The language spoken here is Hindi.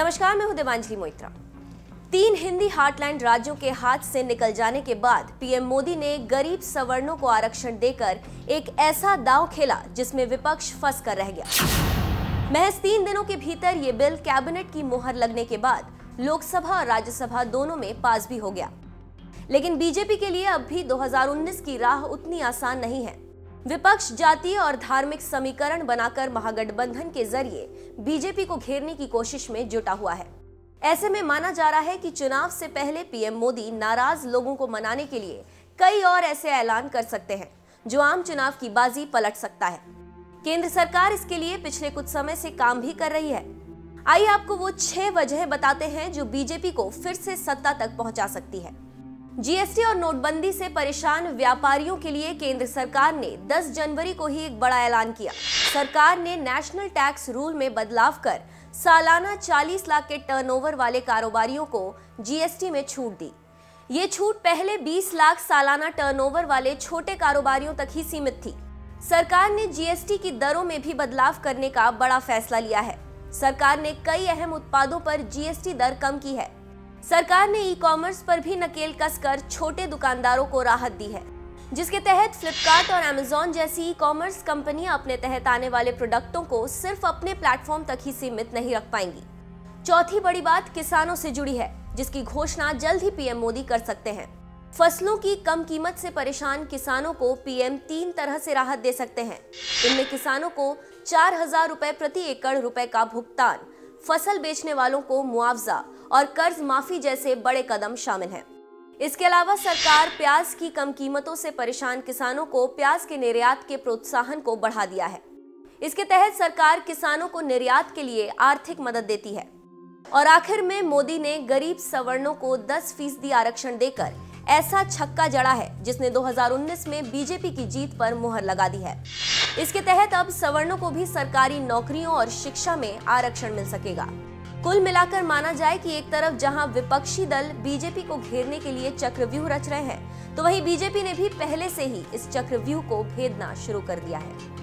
नमस्कार, मैं हूं देवांजलि मोइत्रा। 3 हिंदी हार्टलैंड राज्यों के हाथ से निकल जाने के बाद पीएम मोदी ने गरीब सवर्णों को आरक्षण देकर एक ऐसा दांव खेला जिसमें विपक्ष फंस कर रह गया। महज 3 दिनों के भीतर ये बिल कैबिनेट की मुहर लगने के बाद लोकसभा और राज्यसभा दोनों में पास भी हो गया। लेकिन बीजेपी के लिए अब भी 2019 की राह उतनी आसान नहीं है। विपक्ष जातीय और धार्मिक समीकरण बनाकर महागठबंधन के जरिए बीजेपी को घेरने की कोशिश में जुटा हुआ है। ऐसे में माना जा रहा है कि चुनाव से पहले पीएम मोदी नाराज लोगों को मनाने के लिए कई और ऐसे ऐलान कर सकते हैं जो आम चुनाव की बाजी पलट सकता है। केंद्र सरकार इसके लिए पिछले कुछ समय से काम भी कर रही है। आइए आपको वो 6 वजह बताते हैं जो बीजेपी को फिर से सत्ता तक पहुंचा सकती है। जीएसटी और नोटबंदी से परेशान व्यापारियों के लिए केंद्र सरकार ने 10 जनवरी को ही एक बड़ा ऐलान किया। सरकार ने नेशनल टैक्स रूल में बदलाव कर सालाना 40 लाख के टर्नओवर वाले कारोबारियों को जीएसटी में छूट दी। ये छूट पहले 20 लाख सालाना टर्नओवर वाले छोटे कारोबारियों तक ही सीमित थी। सरकार ने जीएसटी की दरों में भी बदलाव करने का बड़ा फैसला लिया है। सरकार ने कई अहम उत्पादों पर जीएसटी दर कम की है। सरकार ने ई-कॉमर्स पर भी नकेल कसकर छोटे दुकानदारों को राहत दी है, जिसके तहत फ्लिपकार्ट और अमेज़न जैसी ई-कॉमर्स कंपनियां अपने तहत आने वाले प्रोडक्टों को सिर्फ अपने प्लेटफॉर्म तक ही सीमित नहीं रख पाएंगी। चौथी बड़ी बात किसानों से जुड़ी है, जिसकी घोषणा जल्द ही पीएम मोदी कर सकते हैं। फसलों की कम कीमत से परेशान किसानों को पीएम 3 तरह से राहत दे सकते हैं। इनमें किसानों को 4,000 रुपए प्रति एकड़ रुपए का भुगतान, फसल बेचने वालों को मुआवजा और कर्ज माफी जैसे बड़े कदम शामिल हैं। इसके अलावा सरकार प्याज की कम कीमतों से परेशान किसानों को प्याज के निर्यात के प्रोत्साहन को बढ़ा दिया है। इसके तहत सरकार किसानों को निर्यात के लिए आर्थिक मदद देती है। और आखिर में मोदी ने गरीब सवर्णों को 10% आरक्षण देकर ऐसा छक्का जड़ा है जिसने 2019 में बीजेपी की जीत पर मुहर लगा दी है। इसके तहत अब सवर्णों को भी सरकारी नौकरियों और शिक्षा में आरक्षण मिल सकेगा। कुल मिलाकर माना जाए कि एक तरफ जहां विपक्षी दल बीजेपी को घेरने के लिए चक्रव्यूह रच रहे हैं, तो वहीं बीजेपी ने भी पहले से ही इस चक्रव्यूह को भेदना शुरू कर दिया है।